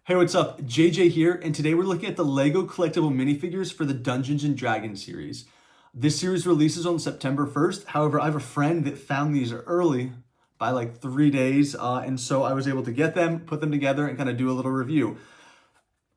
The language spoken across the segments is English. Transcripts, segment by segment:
Hey, what's up? JJ here, and today we're looking at the LEGO Collectible Minifigures for the Dungeons & Dragons series. This series releases on September 1st. However, I have a friend that found these early by like 3 days, and so I was able to get them, put them together, and kind of do a little review.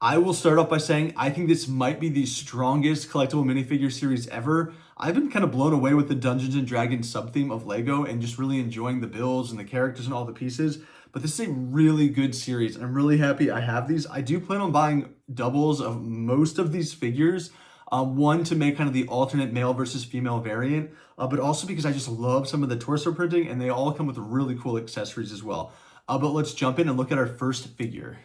I will start off by saying I think this might be the strongest collectible minifigure series ever. I've been kind of blown away with the Dungeons and Dragons sub-theme of LEGO and just really enjoying the builds and the characters and all the pieces. But this is a really good series. I'm really happy I have these. I do plan on buying doubles of most of these figures. One to make kind of the alternate male versus female variant, but also because I just love some of the torso printing and they all come with really cool accessories as well. But let's jump in and look at our first figure.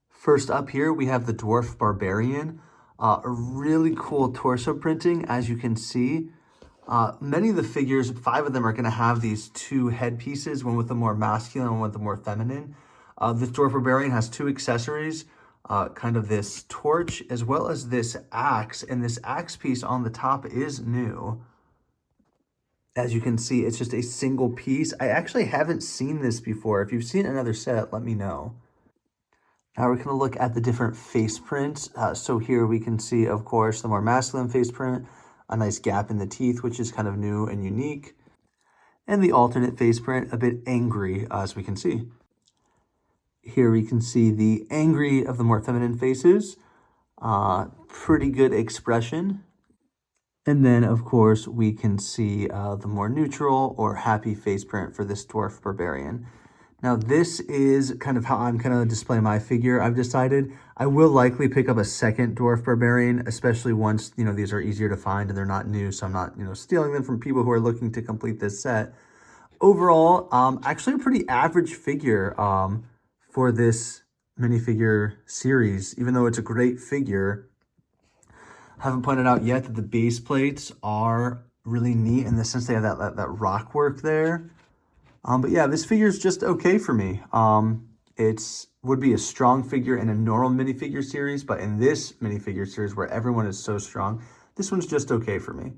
First up here, we have the Dwarf Barbarian. A really cool torso printing, as you can see. Many of the figures, 5 of them, are going to have these 2 headpieces, one with the more masculine and one with the more feminine. This Dwarf Barbarian has 2 accessories, kind of this torch as well as this axe, and this axe piece on the top is new. As you can see, it's just a single piece. I actually haven't seen this before. If you've seen another set, let me know. Now we're going to look at the different face prints. So here we can see, of course, the more masculine face print, a nice gap in the teeth, which is kind of new and unique. And the alternate face print, a bit angry, as we can see. Here we can see the angry of the more feminine faces. Pretty good expression. And then, of course, we can see the more neutral or happy face print for this Dwarf Barbarian. Now, this is kind of how I'm going to display my figure. I've decided I will likely pick up a second Dwarf Barbarian, especially once, these are easier to find and they're not new, so I'm not, stealing them from people who are looking to complete this set. Overall, actually a pretty average figure for this minifigure series, even though it's a great figure. I haven't pointed out yet that the base plates are really neat in the sense they have that rock work there. But yeah, this figure is just okay for me. It would be a strong figure in a normal minifigure series, but in this minifigure series where everyone is so strong, this one's just okay for me.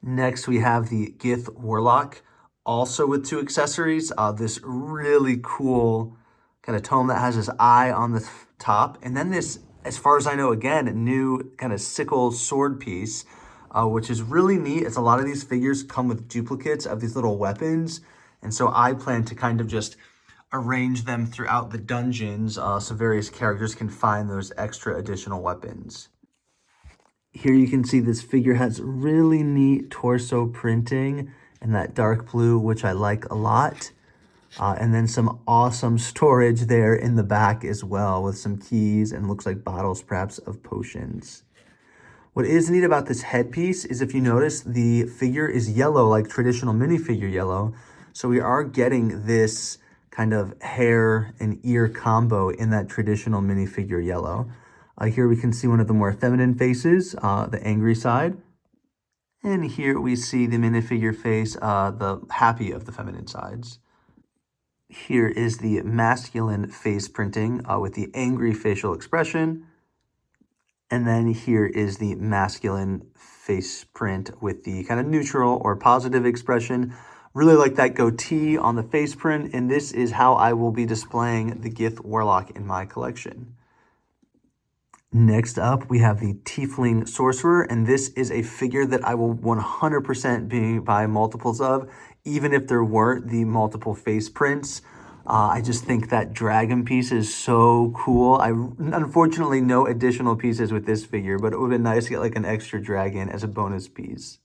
Next, we have the Gith Warlock, also with 2 accessories. This really cool kind of tome that has his eye on the top. And then this, as far as I know, again, new kind of sickle sword piece, which is really neat. It's a lot of these figures come with duplicates of these little weapons. And so I plan to kind of just arrange them throughout the dungeons so various characters can find those extra additional weapons. Here you can see this figure has really neat torso printing in that dark blue, which I like a lot. And then some awesome storage there in the back as well with some keys and looks like bottles perhaps of potions. What is neat about this headpiece is if you notice the figure is yellow like traditional minifigure yellow. So we are getting this kind of hair and ear combo in that traditional minifigure yellow. Here we can see one of the more feminine faces, the angry side. And here we see the minifigure face, the happy of the feminine sides. Here is the masculine face printing with the angry facial expression. And then here is the masculine face print with the kind of neutral or positive expression. Really like that goatee on the face print, and this is how I will be displaying the Gith Warlock in my collection. Next up, we have the Tiefling Sorcerer, and this is a figure that I will 100% buy multiples of, even if there weren't the multiple face prints. I just think that dragon piece is so cool. Unfortunately, no additional pieces with this figure, but it would have been nice to get like an extra dragon as a bonus piece.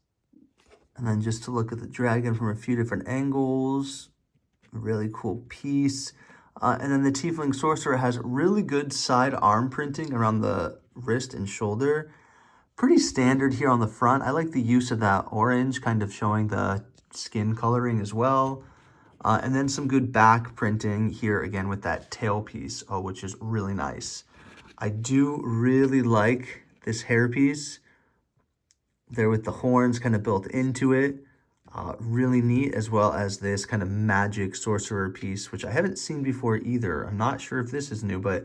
And then just to look at the dragon from a few different angles, a really cool piece. And then the Tiefling Sorcerer has really good side arm printing around the wrist and shoulder. Pretty standard here on the front. I like the use of that orange, kind of showing the skin coloring as well. And then some good back printing here again with that tail piece, which is really nice. I do really like this hair piece there with the horns kind of built into it. Really neat, as well as this kind of magic sorcerer piece, which I haven't seen before either. I'm not sure if this is new, but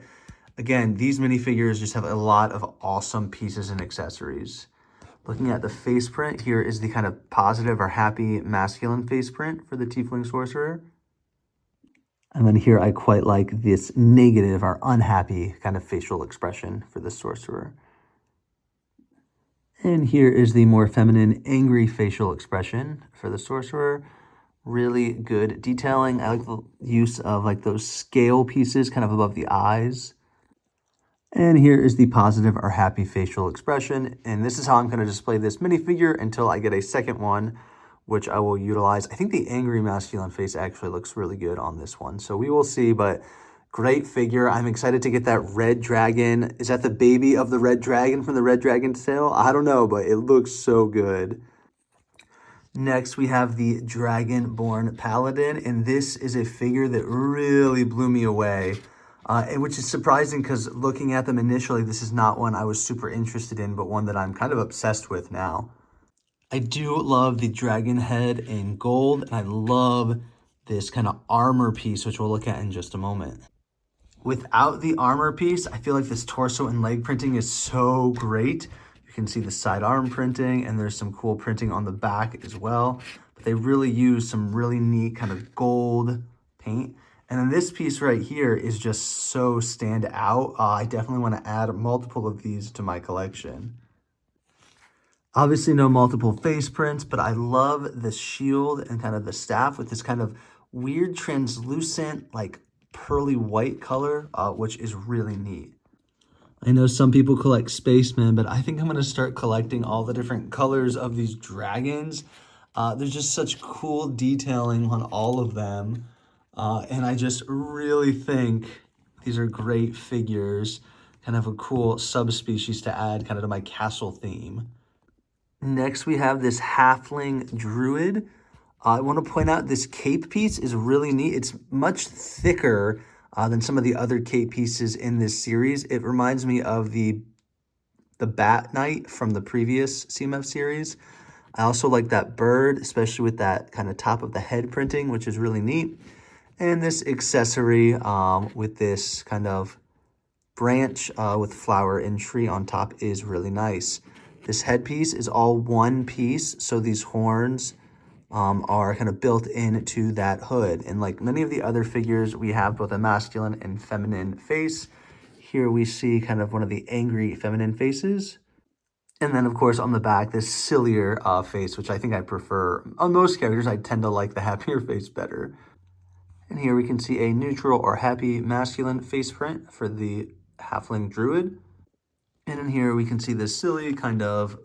again, these minifigures just have a lot of awesome pieces and accessories. Looking at the face print, here is the kind of positive or happy masculine face print for the Tiefling Sorcerer. And then here I quite like this negative or unhappy kind of facial expression for the sorcerer. And here is the more feminine, angry facial expression for the sorcerer. Really good detailing. I like the use of like those scale pieces kind of above the eyes. And here is the positive or happy facial expression. And this is how I'm going to display this minifigure until I get a second one, which I will utilize. I think the angry masculine face actually looks really good on this one. So we will see, but great figure. I'm excited to get that red dragon. Is that the baby of the red dragon from the Red Dragon sale? I don't know, but it looks so good. Next, we have the Dragonborn Paladin, and this is a figure that really blew me away, which is surprising because looking at them initially, this is not one I was super interested in, but one that I'm kind of obsessed with now. I do love the dragon head in gold, and I love this kind of armor piece, which we'll look at in just a moment. Without the armor piece, I feel like this torso and leg printing is so great. You can see the sidearm printing, and there's some cool printing on the back as well. But they really use some really neat kind of gold paint. And then this piece right here is just so stand out. I definitely want to add multiple of these to my collection. Obviously no multiple face prints, but I love the shield and kind of the staff with this kind of weird translucent, like pearly white color, which is really neat. I know some people collect spacemen, but I think I'm going to start collecting all the different colors of these dragons. There's just such cool detailing on all of them. And I just really think these are great figures, kind of a cool subspecies to add kind of to my castle theme. Next, we have this Halfling Druid. I want to point out this cape piece is really neat. It's much thicker than some of the other cape pieces in this series. It reminds me of the Bat Knight from the previous CMF series. I also like that bird, especially with that kind of top of the head printing, which is really neat. And this accessory with this kind of branch with flower and tree on top is really nice. This headpiece is all one piece, so these horns are kind of built into that hood. And like many of the other figures, we have both a masculine and feminine face. Here we see kind of one of the angry feminine faces. And then, of course, on the back, this sillier face, which I think I prefer. On most characters, I tend to like the happier face better. And here we can see a neutral or happy masculine face print for the Halfling Druid. And in here we can see this silly kind of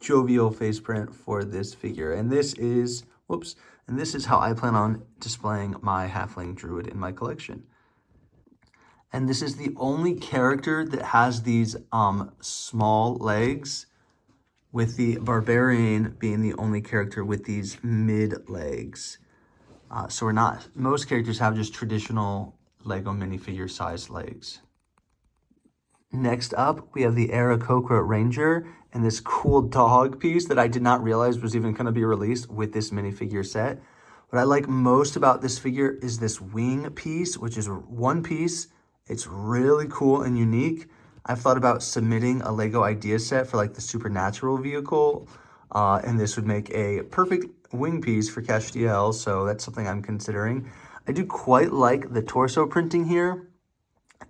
jovial face print for this figure. And this is, and this is how I plan on displaying my Halfling Druid in my collection. And this is the only character that has these small legs, with the Barbarian being the only character with these mid legs. So most characters have just traditional Lego minifigure sized legs. Next up, we have the Arakocra Ranger and this cool dog piece that I did not realize was even going to be released with this minifigure set. What I like most about this figure is this wing piece, which is one piece. It's really cool and unique. I've thought about submitting a Lego idea set for like the Supernatural vehicle, and this would make a perfect wing piece for Castiel, so that's something I'm considering. I do quite like the torso printing here,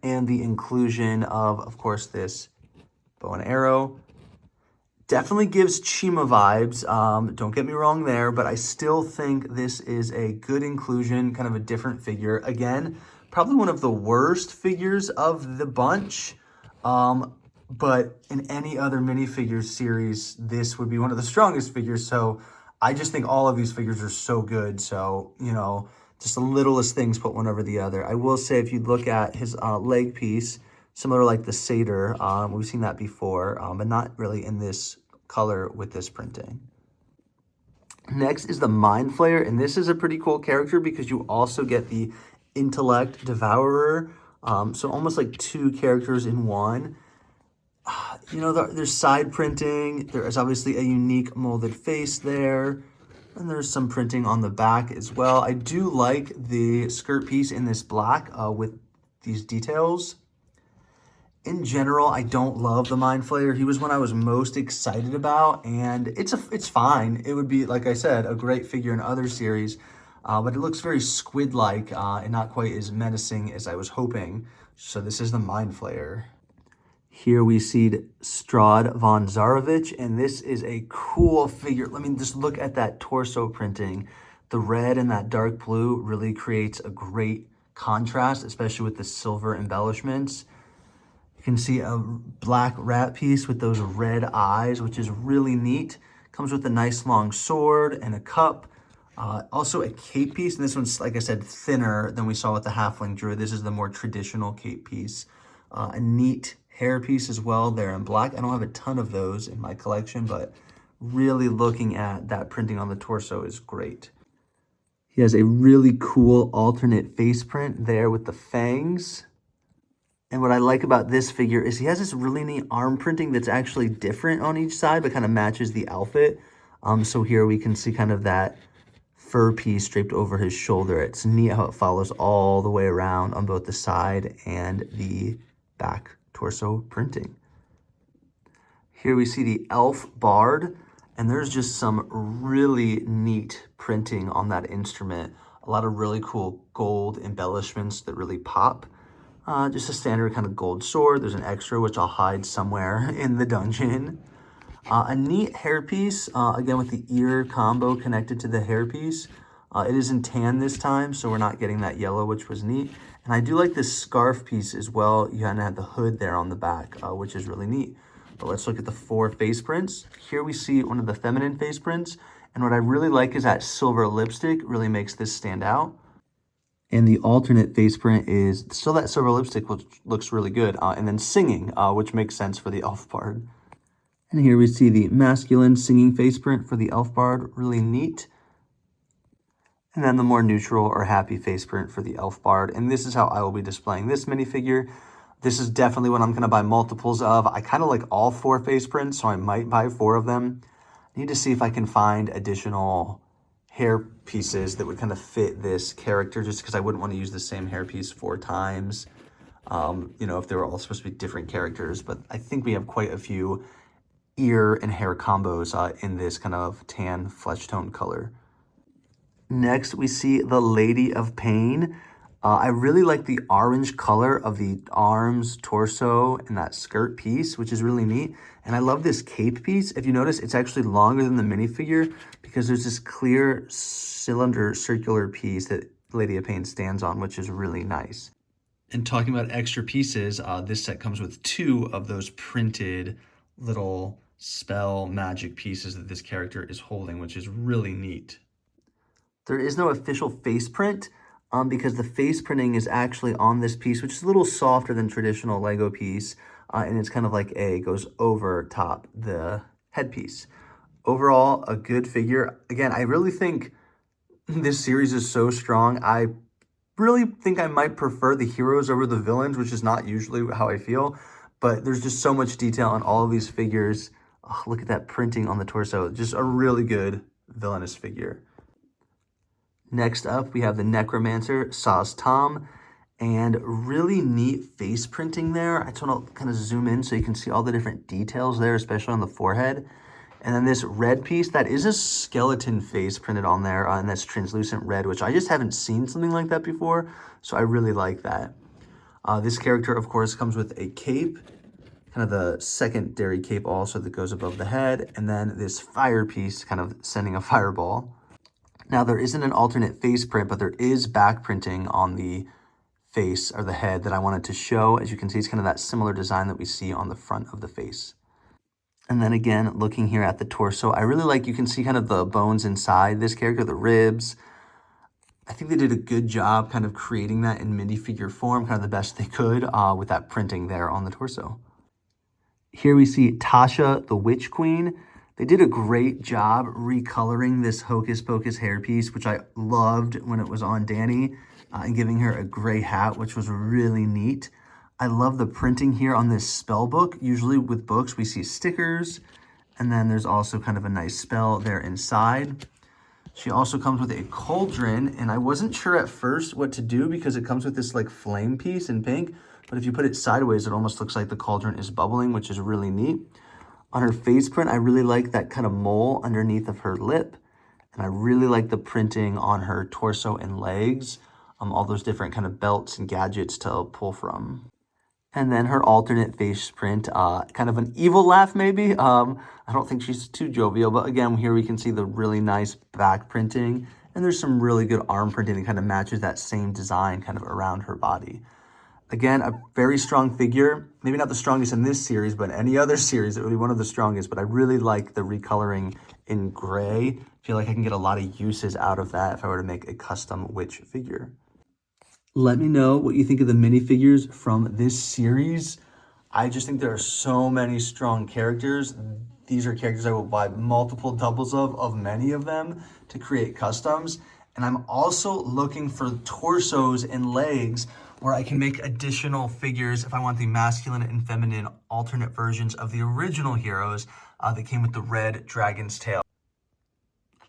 and the inclusion of course, this bow and arrow. Definitely gives Chima vibes, don't get me wrong there, but I still think this is a good inclusion, kind of a different figure. Again, probably one of the worst figures of the bunch, but in any other minifigures series, this would be one of the strongest figures, so I just think all of these figures are so good, so, you know, just the littlest things put one over the other. I will say, if you look at his leg piece, similar like the satyr, we've seen that before, but not really in this color with this printing. Next is the Mind Flayer, and this is a pretty cool character because you also get the Intellect Devourer, so almost like two characters in one. You know, there's side printing, there is obviously a unique molded face there, and there's some printing on the back as well. I do like the skirt piece in this black with these details. In general, I don't love the Mind Flayer. He was one I was most excited about, and it's fine. It would be, like I said, a great figure in other series. but it looks very squid-like and not quite as menacing as I was hoping. So this is the Mind Flayer. Here we see Strad Von Zarovich, and this is a cool figure. Let me just look at that torso printing. The red and that dark blue really creates a great contrast, especially with the silver embellishments. You can see a black rat piece with those red eyes, which is really neat. Comes with a nice long sword and a cup. Also a cape piece, and this one's, like I said, thinner than we saw with the Halfling Druid. This is the more traditional cape piece. A neat hair piece as well there in black. I don't have a ton of those in my collection, but really looking at that printing on the torso is great. He has a really cool alternate face print there with the fangs. And what I like about this figure is he has this really neat arm printing that's actually different on each side, but kind of matches the outfit. So here we can see kind of that fur piece draped over his shoulder. It's neat how it follows all the way around on both the side and the back torso printing. Here we see the Elf Bard, and there's just some really neat printing on that instrument. A lot of really cool gold embellishments that really pop. Just a standard kind of gold sword. There's an extra, which I'll hide somewhere in the dungeon. A neat hairpiece, again with the ear combo connected to the hairpiece. It is in tan this time, so we're not getting that yellow, which was neat. And I do like this scarf piece as well. You kind of have the hood there on the back, which is really neat. But let's look at the 4 face prints. Here we see one of the feminine face prints. And what I really like is that silver lipstick really makes this stand out. And the alternate face print is still that silver lipstick, which looks really good. And then singing, which makes sense for the Elf Bard. And here we see the masculine singing face print for the Elf Bard, really neat. And then the more neutral or happy face print for the Elf Bard. And this is how I will be displaying this minifigure. This is definitely what I'm going to buy multiples of. I kind of like all 4 face prints, so I might buy 4 of them. I need to see if I can find additional hair pieces that would kind of fit this character, just because I wouldn't want to use the same hair piece 4 times, you know, if they were all supposed to be different characters. But I think we have quite a few ear and hair combos in this kind of tan flesh tone color. Next, we see the Lady of Pain. I really like the orange color of the arms, torso, and that skirt piece, which is really neat. And I love this cape piece. If you notice, it's actually longer than the minifigure because there's this clear cylinder circular piece that Lady of Pain stands on, which is really nice. And talking about extra pieces, this set comes with 2 of those printed little spell magic pieces that this character is holding, which is really neat. There is no official face print because the face printing is actually on this piece, which is a little softer than traditional Lego piece. And it's kind of like goes over top the headpiece. Overall, a good figure. Again, I really think this series is so strong. I really think I might prefer the heroes over the villains, which is not usually how I feel. But there's just so much detail on all of these figures. Oh, look at that printing on the torso. Just a really good villainous figure. Next up, we have the Necromancer, Szass Tam, and really neat face printing there. I just want to kind of zoom in so you can see all the different details there, especially on the forehead. And then this red piece, that is a skeleton face printed on there, and that's translucent red, which I just haven't seen something like that before, so I really like that. This character, of course, comes with a cape, kind of the secondary cape also that goes above the head, and then this fire piece kind of sending a fireball. Now, there isn't an alternate face print, but there is back printing on the face or the head that I wanted to show. As you can see, it's kind of that similar design that we see on the front of the face. And then again, looking here at the torso, I really like, you can see kind of the bones inside this character, the ribs. I think they did a good job kind of creating that in minifigure form, kind of the best they could with that printing there on the torso. Here we see Tasha, the Witch Queen. They did a great job recoloring this Hocus Pocus hairpiece, which I loved when it was on Danny, and giving her a gray hat, which was really neat. I love the printing here on this spell book. Usually with books, we see stickers, and then there's also kind of a nice spell there inside. She also comes with a cauldron, and I wasn't sure at first what to do because it comes with this like flame piece in pink, but if you put it sideways, it almost looks like the cauldron is bubbling, which is really neat. On her face print, I really like that kind of mole underneath of her lip. And I really like the printing on her torso and legs, all those different kind of belts and gadgets to pull from. And then her alternate face print, kind of an evil laugh maybe. I don't think she's too jovial, but again, here we can see the really nice back printing, and there's some really good arm printing that kind of matches that same design kind of around her body. Again, a very strong figure. Maybe not the strongest in this series, but any other series, it would be one of the strongest. But I really like the recoloring in gray. I feel like I can get a lot of uses out of that if I were to make a custom witch figure. Let me know what you think of the minifigures from this series. I just think there are so many strong characters. These are characters I will buy multiple doubles of many of them to create customs. And I'm also looking for torsos and legs where I can make additional figures if I want the masculine and feminine alternate versions of the original heroes that came with the red dragon's tail.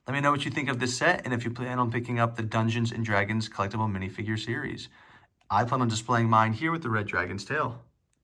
Let me know what you think of this set and if you plan on picking up the Dungeons & Dragons collectible minifigure series. I plan on displaying mine here with the red dragon's tail.